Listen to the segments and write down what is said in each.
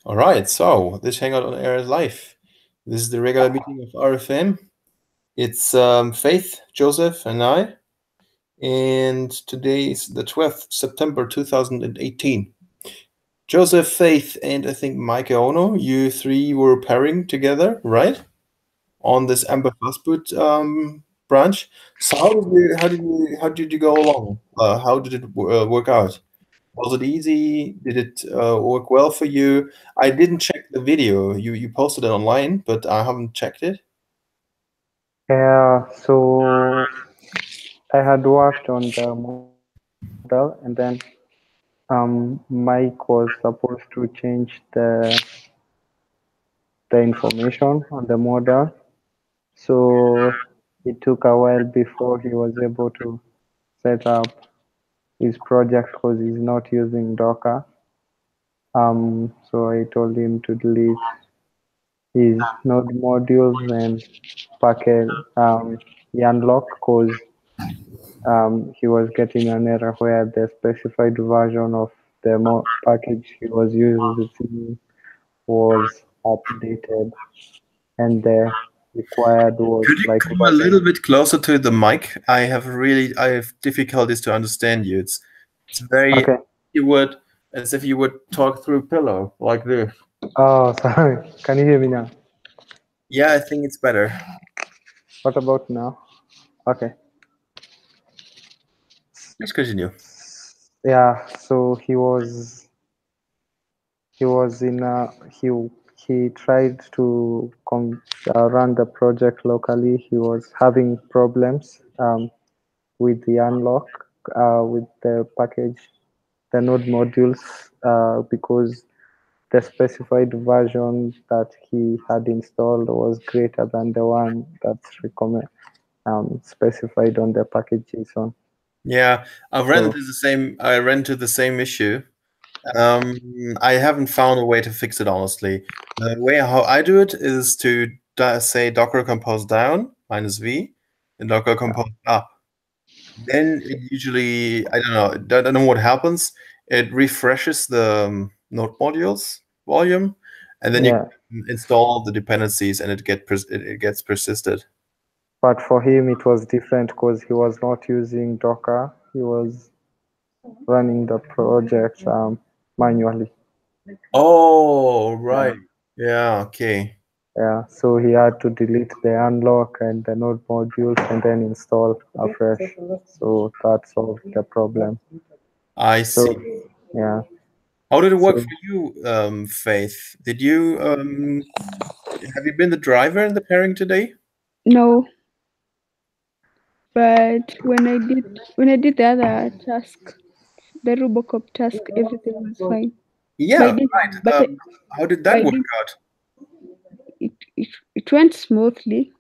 All right, so this Hangout on Air is live. This is the regular meeting of RFM. It's Faith, Joseph, and I. And today is the 12th September 2018. Joseph, Faith, and I think Mike Ono, you three were pairing together, right? On this Amber Fastboot branch. So how did you go along? How did it work out? Was it easy? Did it work well for you? I didn't check the video. You posted it online, but I haven't checked it. Yeah, so I had worked on the model, and then Mike was supposed to change the information on the model. So it took a while before he was able to set up his project because he's not using Docker. So I told him to delete his node modules and package unlock because he was getting an error where the specified version of the package he was using was updated and the required was Could you like come a version. little bit closer to the mic? I have difficulties to understand you. It's very Okay. you would as if you would talk through a pillow like this. Oh, sorry. Can you hear me now? Yeah, I think it's better. What about now? Okay. Please continue. Yeah. So he was in he tried to run the project locally. He was having problems with the unlock with the package, the node modules, because the specified version that he had installed was greater than the one that's specified on the package JSON. Yeah, I ran So into the same issue. Um, I haven't found a way to fix it, honestly. The way how I do it is to say Docker compose down -v and Docker compose up. Then it usually, I don't know what happens. It refreshes the node modules volume, and then you yeah, can install the dependencies, and it gets persisted. but for him it was different because he was not using Docker. He was running the project manually. Oh, Yeah. right. Yeah, okay. Yeah, so he had to delete the unlock and the node modules and then install afresh. So that solved the problem. I So see. yeah, How did it work so for you, Faith? Did you have you been the driver in the pairing today? No, but when I did the other task, the Robocop task, everything was fine. But Yeah, I didn't. right. But How did but that I work didn't. out? It went smoothly,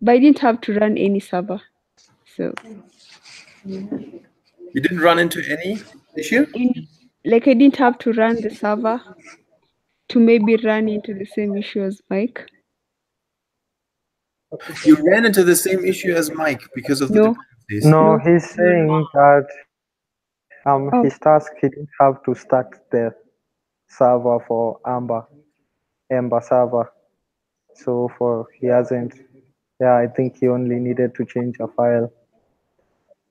but I didn't have to run any server. So You didn't run into any issue? like I didn't have to run the server to maybe run into the same issue as Mike. You ran into the same issue as Mike because of the No, dependencies. no, no. he's saying that his Oh, task he didn't have to start the server for Ember server. So for he hasn't. Yeah, I think he only needed to change a file,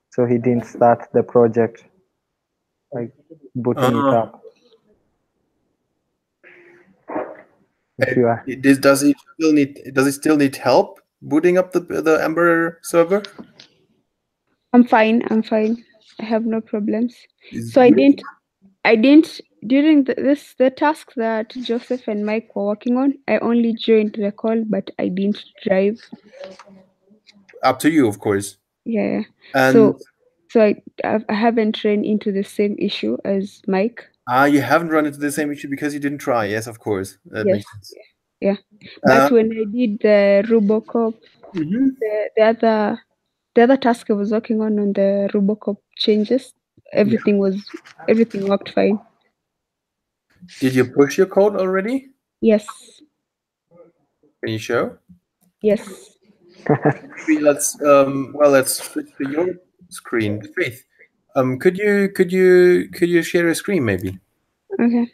so he didn't start the project like booting it Uh, up. If you are, does he still need help booting up the Ember server? I'm fine. I'm fine. I have no problems. Is So I you didn't. I didn't during the task that Joseph and Mike were working on. I only joined the call, but I didn't drive. up to you, of course. Yeah. And So I haven't ran into the same issue as Mike. you haven't run into the same issue because you didn't try. Yes, of course. That Yes. makes sense. Yeah. Uh, But when I did the Robocop, mhm. the other task I was working on the Robocop changes, Yeah. everything worked fine. Did you push your code already? Yes. Can you show? Yes. Maybe let's switch to your screen. Faith, could you share a screen maybe? Okay.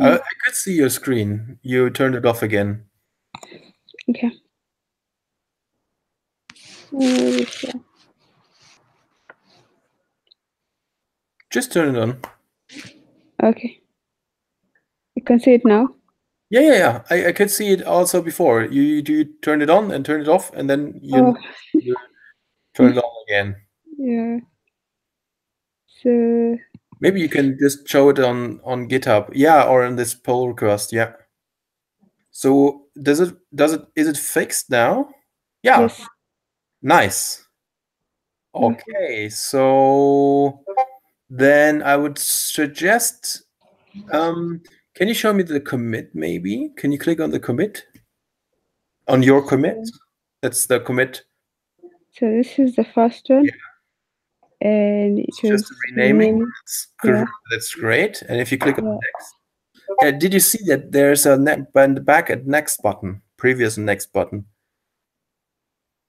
I could see your screen. You turned it off again. Okay. Where is that? Just turn it on. Okay. You can see it now. Yeah. I could see it also before. You turn it on and turn it off, and then you turn it on again. Yeah. So Maybe you can just show it on GitHub. Yeah, or in this pull request. Yeah. So is it fixed now? Yeah. yes. Nice. Okay, so then I would suggest, can you show me the commit maybe? Can you click on the commit? On your commit? That's the commit. So this is the first one. Yeah. And it It's was just a renaming. Yeah. That's great. And if you click on next, did you see that there's a back at next button, previous and next button?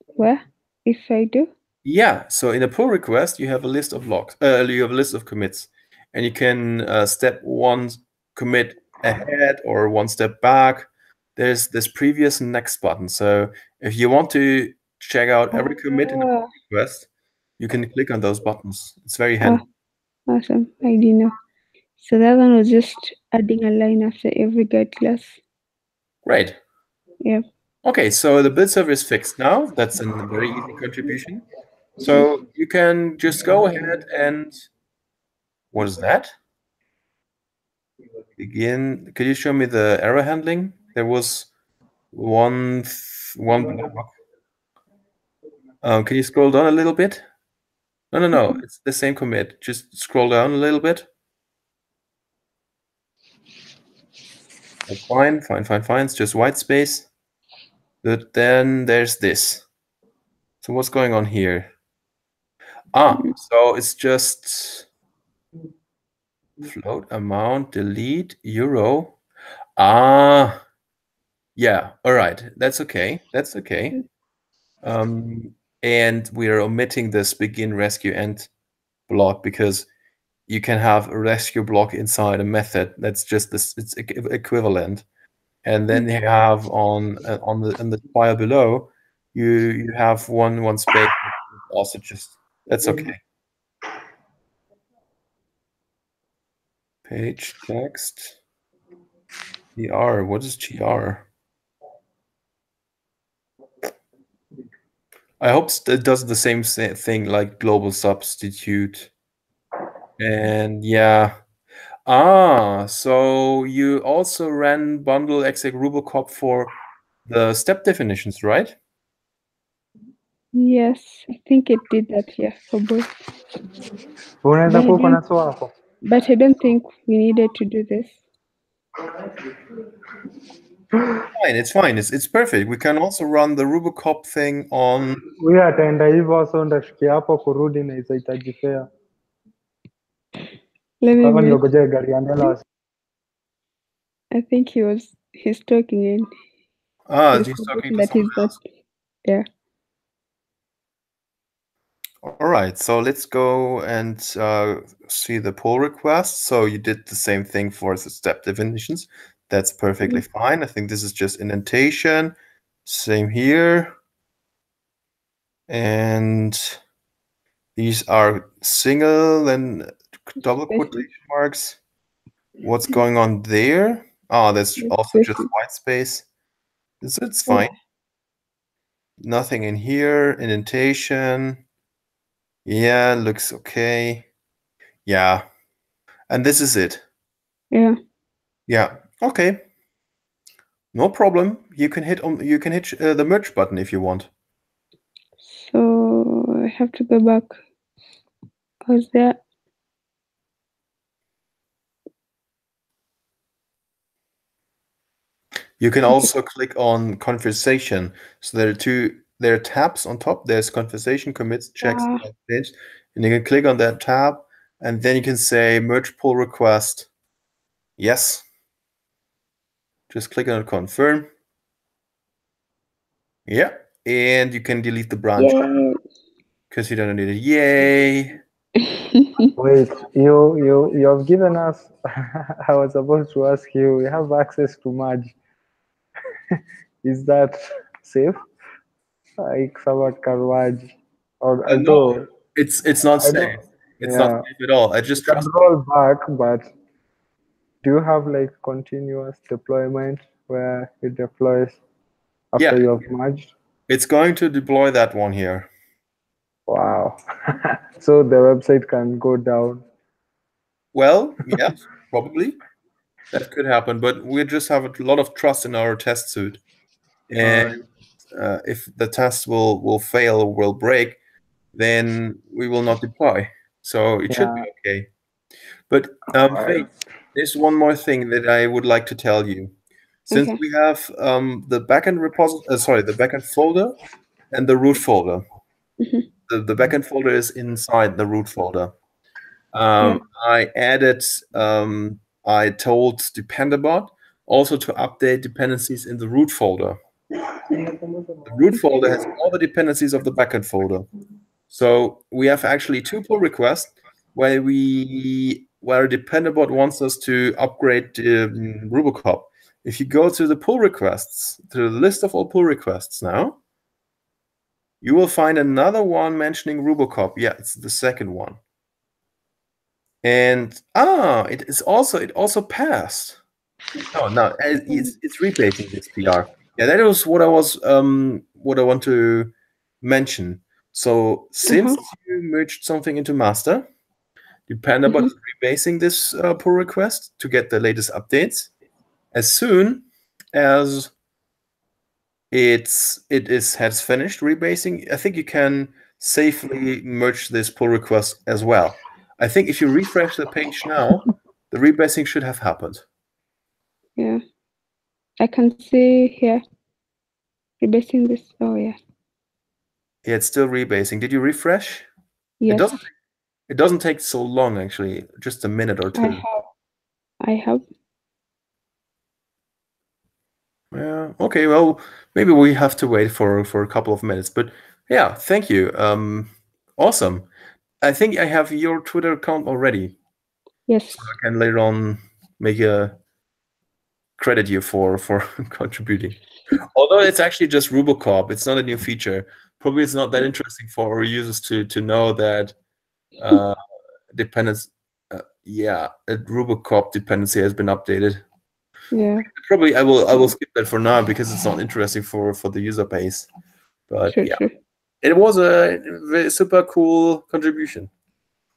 Where? If I do? Yeah, so in a pull request, you have a list of logs. You have a list of commits, and you can step one commit ahead or one step back. There's this previous and next button. So if you want to check out every commit in the pull request, you can click on those buttons. It's very handy. Awesome. I didn't know. So that one was just adding a line after every guide class. Great. Yeah. Okay, so the build server is fixed now. That's a very easy contribution. So you can just go ahead and what is that? Begin. Could you show me the error handling? There was one block. Can you scroll down a little bit? No. It's the same commit. Just scroll down a little bit. That's fine. It's just white space. But then there's this. So what's going on here? So it's just float amount, delete, euro. Yeah. All right. That's okay. And we are omitting this begin, rescue, end block because you can have a rescue block inside a method. That's just this. It's equivalent. And then you have on the file below, you have one space. Also, just that's okay. Page text. GR. What is GR? I hope it does the same thing like global substitute. And yeah. So you also ran bundle exec Rubocop for the step definitions, right? Yes, I think it did that here for both. Unaweza kuwa uko na swako. But I don't think we needed to do this. It's fine. It's perfect. We can also run the Rubocop thing on. Huyo ataenda hivyo, so ndafikia hapo kurudi na itahitaji fare. Let me Kama make. ningojea gari ya Ndela. I think he's talking in. He's talking to that someone he's not. Yeah. All right, so let's go and see the pull request. So you did the same thing for the step definitions. That's perfectly fine. I think this is just indentation. Same here. And these are single and double quotation marks. What's going on there? That's also just white space. It's fine. Nothing in here. Indentation. Yeah, looks okay. Yeah. And this is it. Yeah. Yeah. Okay. No problem. You can hit the merge button if you want. So I have to go back. Was there? You can also click on conversation. So there are tabs on top. There's conversation, commits, checks, change, and you can click on that tab, and then you can say merge pull request. Yes. Just click on confirm. Yeah, and you can delete the branch because you don't need it. Yay! Wait, you have given us. I was about to ask you. We have access to merge. Is that safe? Like someone can merge, or No, although it's not I safe. know. It's not Yeah, safe at all. I you just can trust me. roll back, but do you have like continuous deployment where it deploys Yeah, after you have merged? it's going to deploy that one here. Wow. So the website can go down. Well, yes, probably that could happen, but we just have a lot of trust in our test suite, and if the test will fail or will break, then we will not deploy. So it should be Yeah. okay. But All right. Faith, there's one more thing that I would like to tell you. Since Okay. we have the backend repository, the backend folder and the root folder. Mhm. The backend folder is inside the root folder. Yeah. I told Dependabot also to update dependencies in the root folder. The root folder has all the dependencies of the backend folder. So we have actually two pull requests where Dependabot wants us to upgrade Rubocop. If you go to the pull requests, to the list of all pull requests now, you will find another one mentioning Rubocop. Yeah, it's the second one. And it also passed. No, it's replacing this PR. Yeah, that was what I want to mention. So since you merged something into master, Dependabot is rebasing this pull request to get the latest updates. As soon as has finished rebasing, I think you can safely merge this pull request as well. I think if you refresh the page now, the rebasing should have happened. Yeah. I can see here. Rebasing this. Oh yeah. Yeah, it's still rebasing. Did you refresh? Yes. It doesn't take so long actually, just a minute or two. I have. Yeah. Okay. Well, maybe we have to wait for a couple of minutes. But yeah, thank you. Awesome. I think I have your Twitter account already. Yes. So I can later on make a credit you for contributing. Although it's actually just Rubocop, it's not a new feature. Probably it's not that interesting for our users to know that dependence. A Rubocop dependency has been updated. Yeah. Probably I will skip that for now because it's not interesting for the user base. But True. yeah, True. it was a super cool contribution.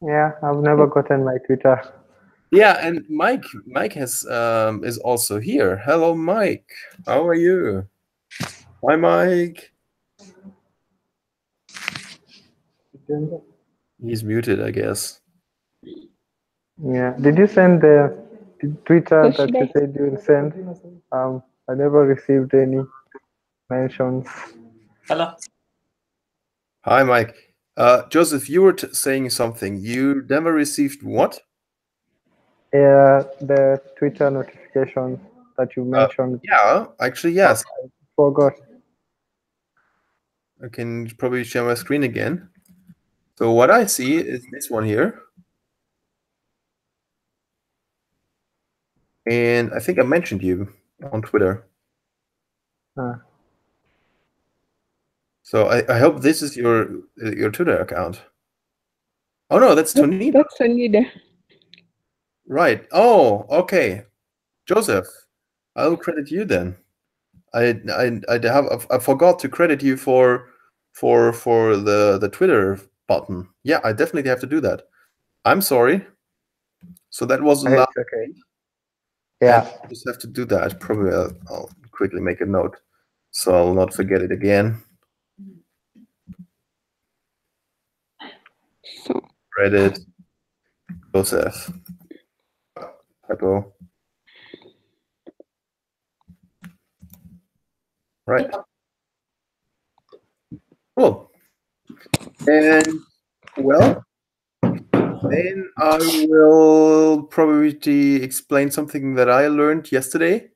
Yeah, I've never gotten my Twitter. Yeah, and Mike has is also here. Hello, Mike. How are you? Hi, Mike. He's muted, I guess. Yeah. Did you send the Twitter So that should you I? said you will send? I never received any mentions. Hello. Hi, Mike. Joseph, you were saying something. You never received what? Yeah, the Twitter notifications that you mentioned. Yeah, actually, yes. I forgot. I can probably share my screen again. So what I see is this one here. And I think I mentioned you on Twitter. So I hope this is your Twitter account. Oh no, that's Tonina. That's Sonida. Right. Oh, okay. Joseph, I'll credit you then. I forgot to credit you for the Twitter button. Yeah, I definitely have to do that. I'm sorry. So that was the last. It's okay. Yeah. I just have to do that. Probably I'll quickly make a note so I'll not forget it again. So Credit Joseph. Typo. Right. Cool. And well, then I will probably explain something that I learned yesterday,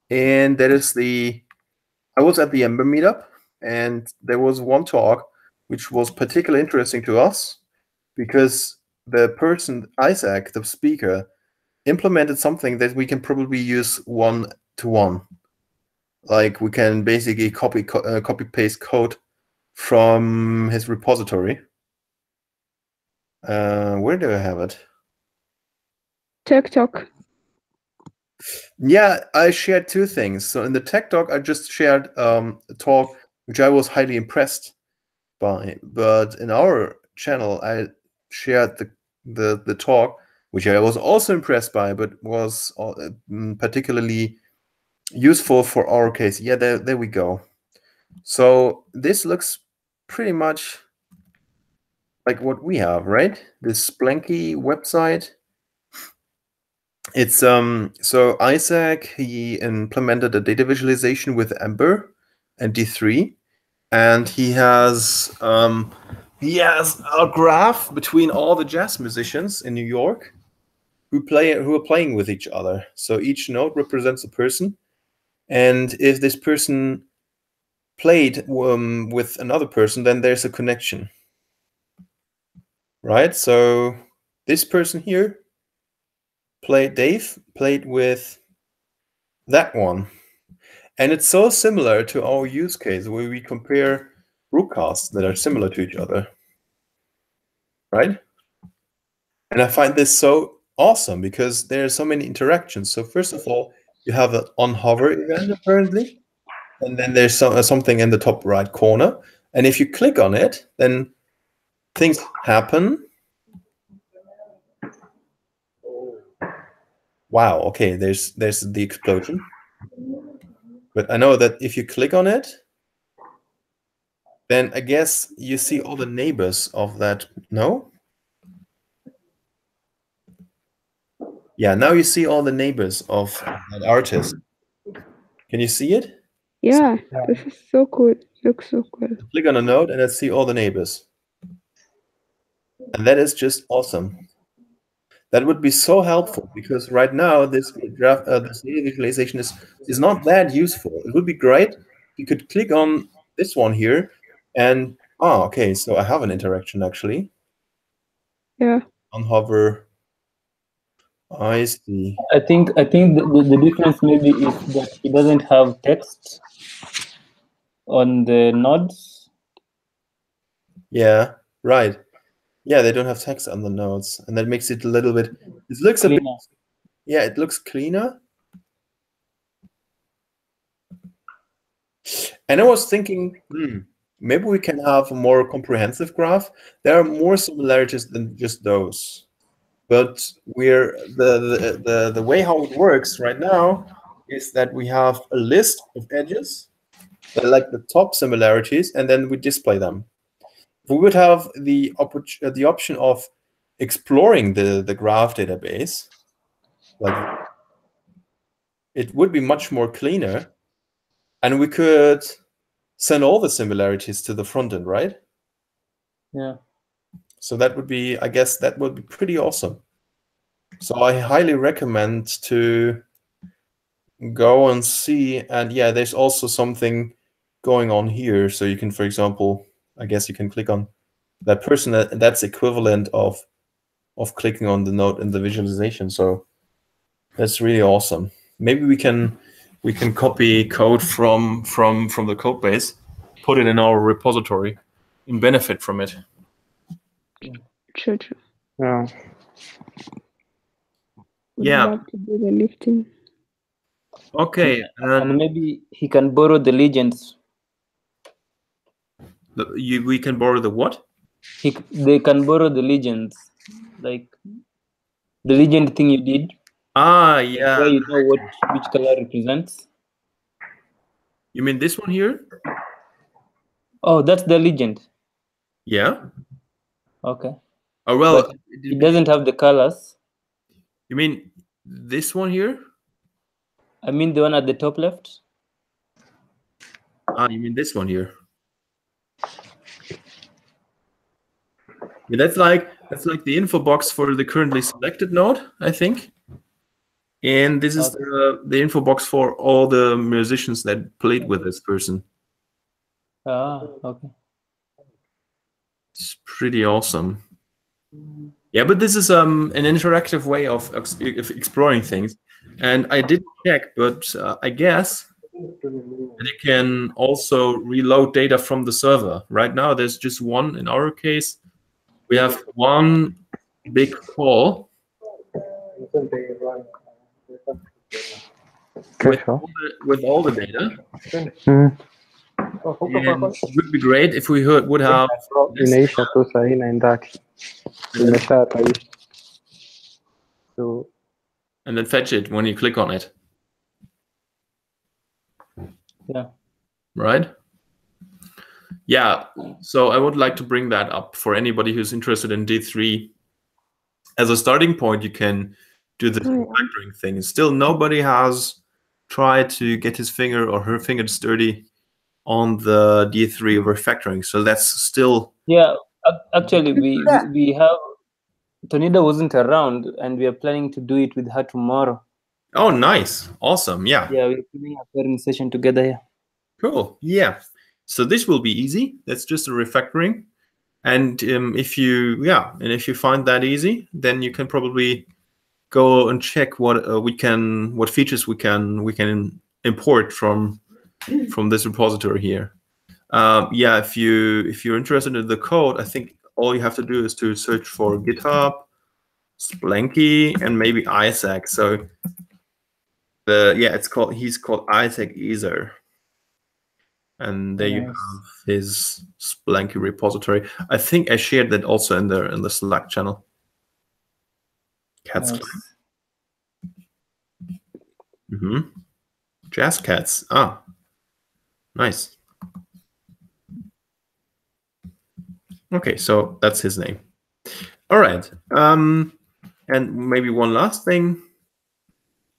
and that is I was at the Ember meetup, and there was one talk which was particularly interesting to us because the person, Isaac, the speaker, implemented something that we can probably use one-to-one. Like we can basically copy paste code from his repository. Where do I have it? Tech Talk. Yeah, I shared two things. So in the tech talk, I just shared a talk which I was highly impressed by. But in our channel, I shared the talk which I was also impressed by, but was particularly useful for our case. Yeah, there we go. So this looks pretty much like what we have, right? This Splanky website. It's so Isaac, he implemented a data visualization with Ember and D3, and he has a graph between all the jazz musicians in New York who are playing with each other. So each note represents a person, and if this person played with another person, then there's a connection, right? So this person here Dave played with that one. And it's so similar to our use case where we compare broadcasts that are similar to each other, right? And I find this so awesome because there are so many interactions. So first of all, you have an on-hover event apparently, and then there's something in the top right corner. And if you click on it, then things happen. Wow, okay, there's the explosion. But I know that if you click on it, then I guess you see all the neighbors of that. No? Yeah, now you see all the neighbors of that artist. Can you see it? Yeah, this is so cool. Looks so cool. Click on a node and I see all the neighbors. And that is just awesome. That would be so helpful because right now this data visualization is not that useful. It would be great if you could click on this one here and okay, so I have an interaction actually. Yeah. On hover. I see. I think the difference maybe is that he doesn't have text on the nodes. Yeah, right. Yeah, they don't have text on the nodes, and that makes it a little bit. It looks cleaner. a bit. Yeah, it looks cleaner. And I was thinking, maybe we can have a more comprehensive graph. There are more similarities than just those, but we're the way how it works right now is that we have a list of edges, like the top similarities, and then we display them. We would have the option of exploring the graph database, like it would be much more cleaner, and we could send all the similarities to the front end, right? Yeah. So that would be, I guess, that would be pretty awesome. So I highly recommend to go and see. And yeah, there's also something going on here. So you can, for example, I guess you can click on that person that's equivalent of clicking on the node in the visualization. So that's really awesome. Maybe we can copy code from the code base, put it in our repository, and benefit from it. True. Yeah. Would Yeah. love to do the lifting. Okay. And maybe he can borrow the legends. We can borrow the what? They can borrow the legends, like the legend thing you did. Yeah. Where you know which color represents. You mean this one here? Oh, that's the legend. Yeah. Okay. Oh well, but it doesn't have the colors. You mean this one here? I mean the one at the top left. You mean this one here? Yeah, that's like the info box for the currently selected node, I think. And this is the info box for all the musicians that played with this person. Okay. It's pretty awesome. Yeah, but this is an interactive way of exploring things, and I didn't check, but I guess that it can also reload data from the server. Right now, there's just one. In our case, we have one big call with all the data. And it would be great if we would have this, Inaisha tu saa hii 9:30. Imeshaisha. So and then fetch it when you click on it. Yeah. Right? Yeah. So I would like to bring that up for anybody who's interested in D3. As a starting point, you can do the refactoring thing. Still, nobody has tried to get his finger or her fingers dirty on the D3 refactoring. So that's still... Yeah, actually, we have... Tonida wasn't around, and we are planning to do it with her tomorrow. Oh, nice. Awesome. Yeah. Yeah, we're doing a parent session together here. Cool. Yeah. So this will be easy. That's just a refactoring. And if you find that easy, then you can probably go and check what features we can import from this repository here. If you're interested in the code, I think all you have to do is to search for GitHub, Splanky, and maybe Isaac. So he's called Isaac Ezer. And there you have his Splanky repository. I think I shared that also in the Slack channel. Cats. Nice. Jazz Cats. Ah, nice. Okay, so that's his name. All right. And maybe one last thing.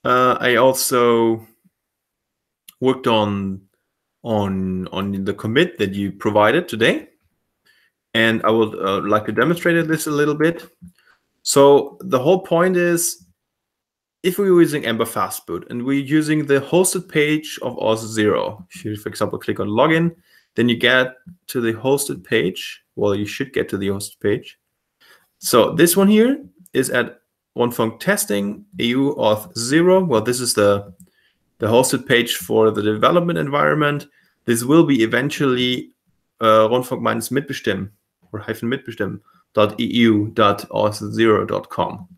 I also worked on the commit that you provided today, and I would like to demonstrate this a little bit. So the whole point is, if we're using Ember Fastboot and we're using the hosted page of Auth0, if you, for example, click on login, then you get to the hosted page. Well, you should get to the hosted page. So this one here is at Rundfunk testing EU Auth0. Well, this is the hosted page for the development environment. This will be eventually Rundfunk-mitbestimmen or -mitbestimmen.eu.auth0.com.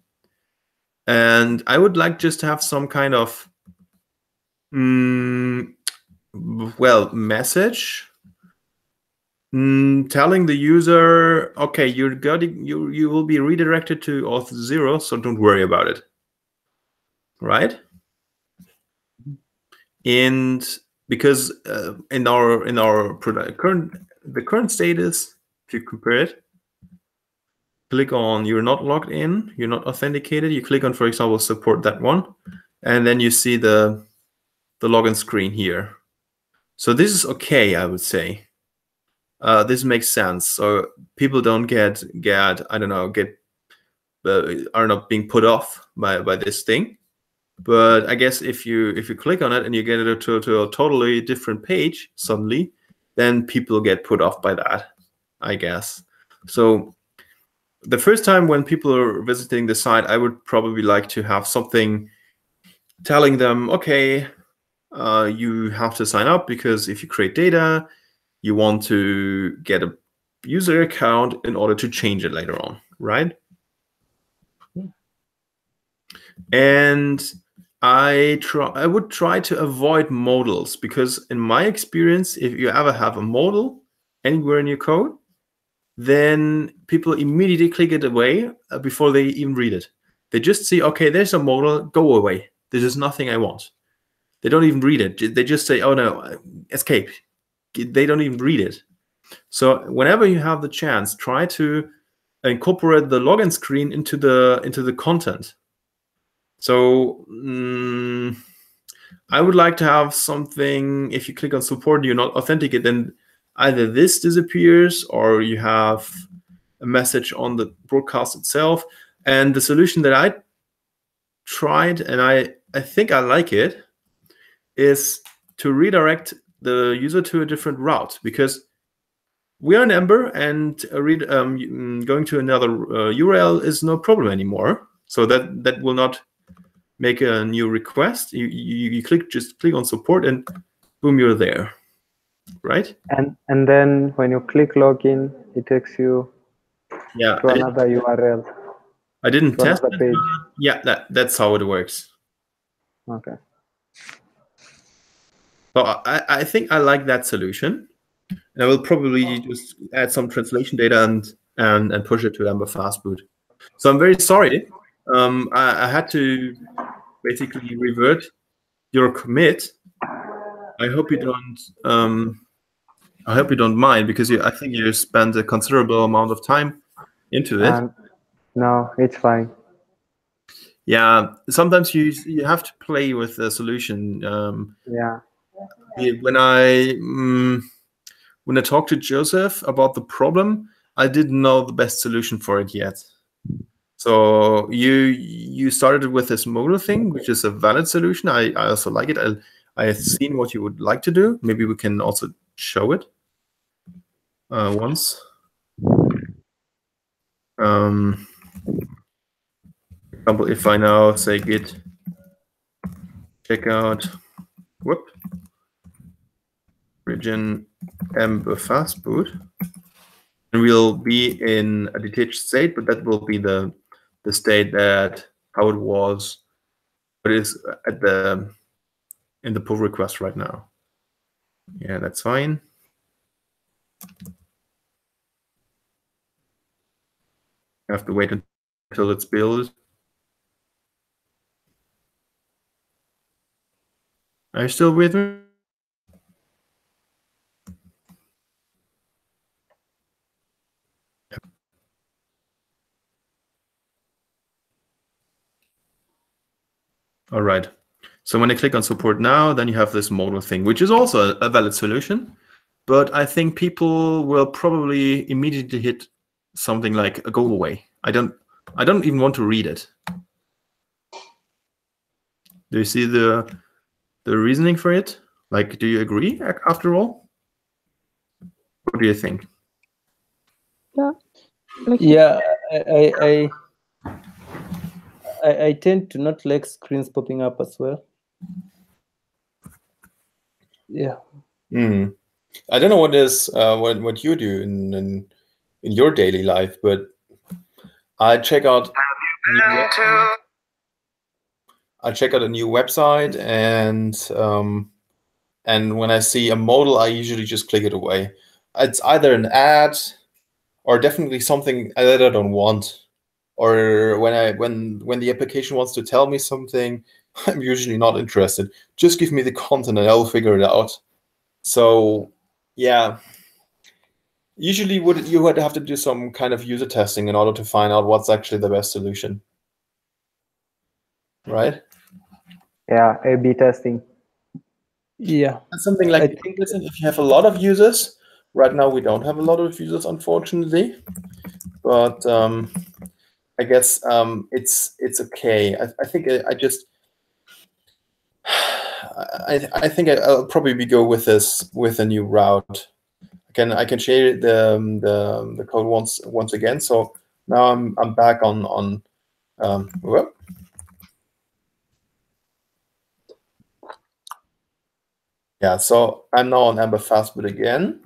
And I would like just to have some kind of message telling the user, okay, you will be redirected to Auth0, so don't worry about it, right? And because in our current status, if you compare it, click on you're not logged in, you're not authenticated. You click on, for example, support that one, and then you see the login screen here. So this is okay, I would say. This makes sense. So people don't are not being put off by this thing. But I guess if you click on it and you get it to a totally different page suddenly, then people get put off by that, I guess. So the first time when people are visiting the site, I would probably like to have something telling them, okay, you have to sign up because if you create data, you want to get a user account in order to change it later on, right? Yeah. And I would try to avoid modals, because in my experience, if you ever have a modal anywhere in your code, then people immediately click it away before they even read it. They just see, okay, there's a modal, go away. This is nothing I want. They don't even read it. They just say, oh no, escape. They don't even read it. So whenever you have the chance, try to incorporate the login screen into the content. So I would like to have something, if you click on support, you're not authenticated, then either this disappears or you have a message on the broadcast itself. And the solution that I tried, and I think I like it, is to redirect the user to a different route, because we are in Ember, and going to another URL is no problem anymore. So that will not make a new request. You just click on support, and boom, you're there, right? And then when you click login, it takes you to another URL. I didn't test another page. Yeah, that's how it works. Okay. So I think I like that solution. And I will probably just add some translation data and push it to Ember Fastboot. So I'm very sorry. I had to basically revert your commit. I hope you don't. I hope you don't mind, because I think you spent a considerable amount of time into it. No, it's fine. Yeah, sometimes you have to play with the solution. Yeah. When I talked to Joseph about the problem, I didn't know the best solution for it yet. So you started with this modal thing, which is a valid solution. I also like it. I have seen what you would like to do. Maybe we can also show it once. For example, if I now say git checkout, region Ember Fastboot, and we'll be in a detached state, but that will be the state that how it was, it is at in the pull request right now. Yeah, that's fine. I have to wait until it's built. Are you still with me? All right. So when I click on support now, then you have this modal thing, which is also a valid solution. But I think people will probably immediately hit something like a go away. I don't even want to read it. Do you see the reasoning for it? Like, do you agree after all? What do you think? Yeah. Yeah, I tend to not like screens popping up as well. Yeah. I don't know what is what you do in your daily life, but I check out a new website, and when I see a modal, I usually just click it away. It's either an ad or definitely something that I don't want, or when the application wants to tell me something, I'm usually not interested. Just give me the content and I'll figure it out. So yeah, usually you would have to do some kind of user testing in order to find out what's actually the best solution, right? Yeah, A/B testing. Yeah. Something like if you have a lot of users. Right now we don't have a lot of users, unfortunately, but I guess it's okay. I think I think I'll probably go with a new route. I can share the code once again. So now I'm back on yeah. So I'm now on Ember Fastboot again,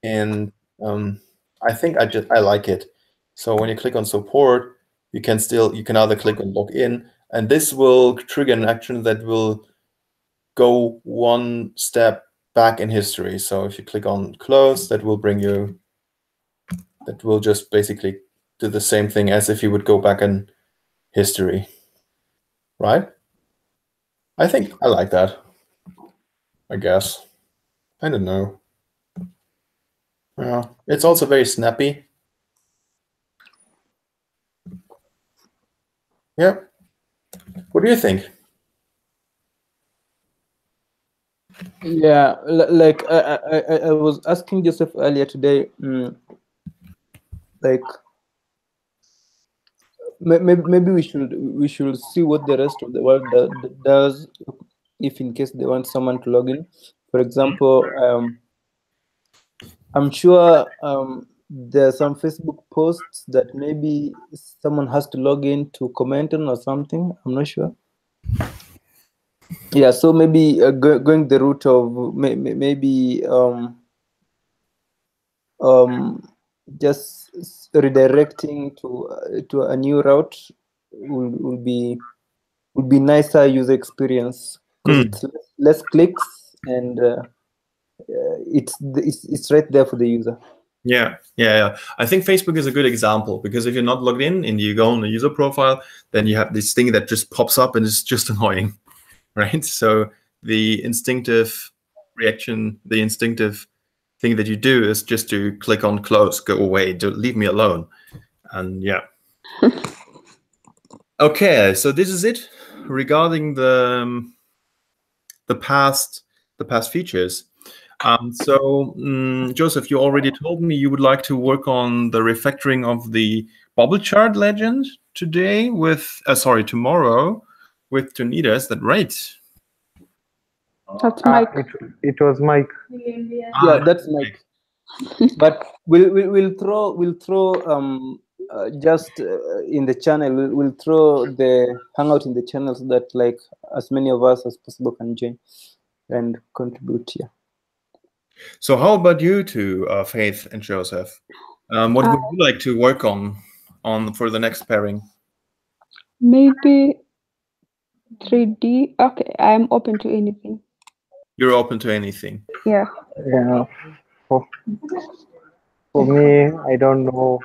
and I think I like it. So when you click on support, you can either click on login, and this will trigger an action that will go one step back in history. So if you click on close, that will just basically do the same thing as if you would go back in history, right? I think I like that. I guess. I don't know. Yeah, it's also very snappy. Yeah. What do you think? Yeah, like I was asking Joseph earlier today, like maybe we should see what the rest of the world does if in case they want someone to log in. For example, I'm sure there are some Facebook posts that maybe someone has to log in to comment on or something. I'm not sure. Yeah, so maybe going the route of maybe just redirecting to a new route will be nicer user experience, because it's less clicks and it's right there for the user. Yeah. I think Facebook is a good example, because if you're not logged in and you go on the user profile, then you have this thing that just pops up and it's just annoying, right? So the instinctive reaction, the instinctive thing that you do is just to click on close, go away, leave me alone. And yeah. Okay, so this is it regarding the past features. Joseph, you already told me you would like to work on the refactoring of the bubble chart legend today with, tomorrow with Tunita. Is that right? That's Mike. It was Mike. Yeah, that's Mike. But we'll throw just in the channel. We'll throw the hangout in the channel so that like as many of us as possible can join and contribute here. So how about you two, Faith and Joseph? What would you like to work on for the next pairing? Maybe 3D. Okay, I'm open to anything. You're open to anything. Yeah. Yeah. For me, I don't know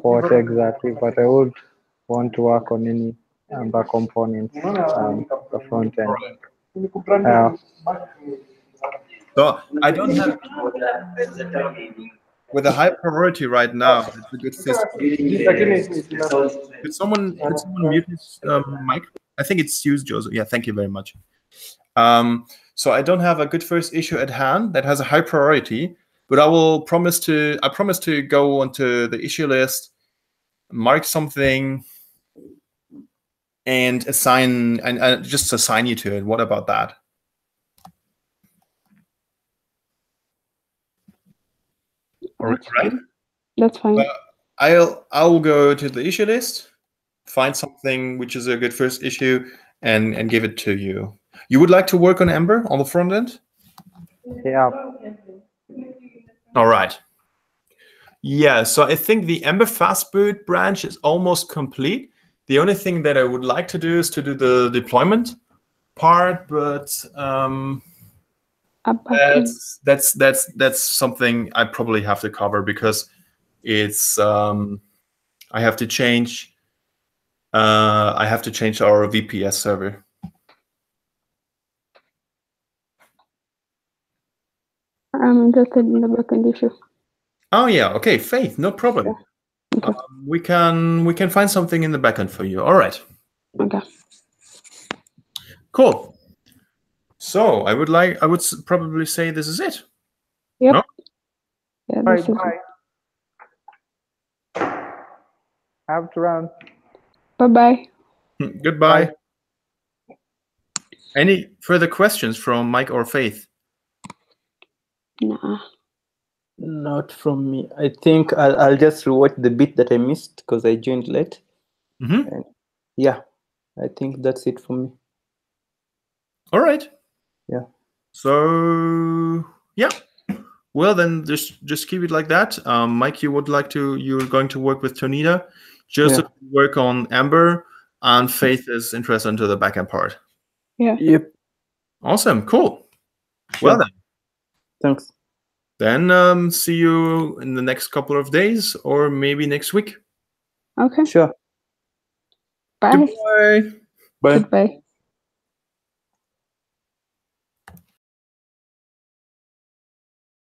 what exactly, but I would want to work on any Ember components, the front end. So I don't have with a high priority right now. It's a good fist. Could someone mute his mic? I think it's used, Joseph. Yeah, thank you very much. So I don't have a good first issue at hand that has a high priority, but I promise to go onto the issue list, mark something, and just assign you to it. What about that? Right? That's fine. I'll go to the issue list, find something which is a good first issue, and give it to you. You would like to work on Ember on the front end? Yeah. All right. Yeah, so I think the Ember Fastboot branch is almost complete. The only thing that I would like to do is to do the deployment part, but that's something I probably have to cover, because it's I have to change our VPS server. I'm interested in the backend issue. Oh yeah, okay, Faith, no problem. Yeah. Okay. We can find something in the backend for you. All right. Okay. Cool. So I would probably say this is it. Yep. No? Yeah, Bye. this is Have to run. Bye-bye. Goodbye. Bye. Any further questions from Mike or Faith? Nah. Not from me. I think I'll just rewatch the bit that I missed because I joined late. And yeah, I think that's it for me. All right. Yeah. So yeah. Well, then just keep it like that. Mike, you're going to work with Tonita. Joseph work on Ember, and Faith is interested into the backend part. Yeah. Yep. Awesome. Cool. Sure. Well then. Thanks. Then see you in the next couple of days, or maybe next week. Okay. Sure. Bye. Goodbye. Bye. Goodbye.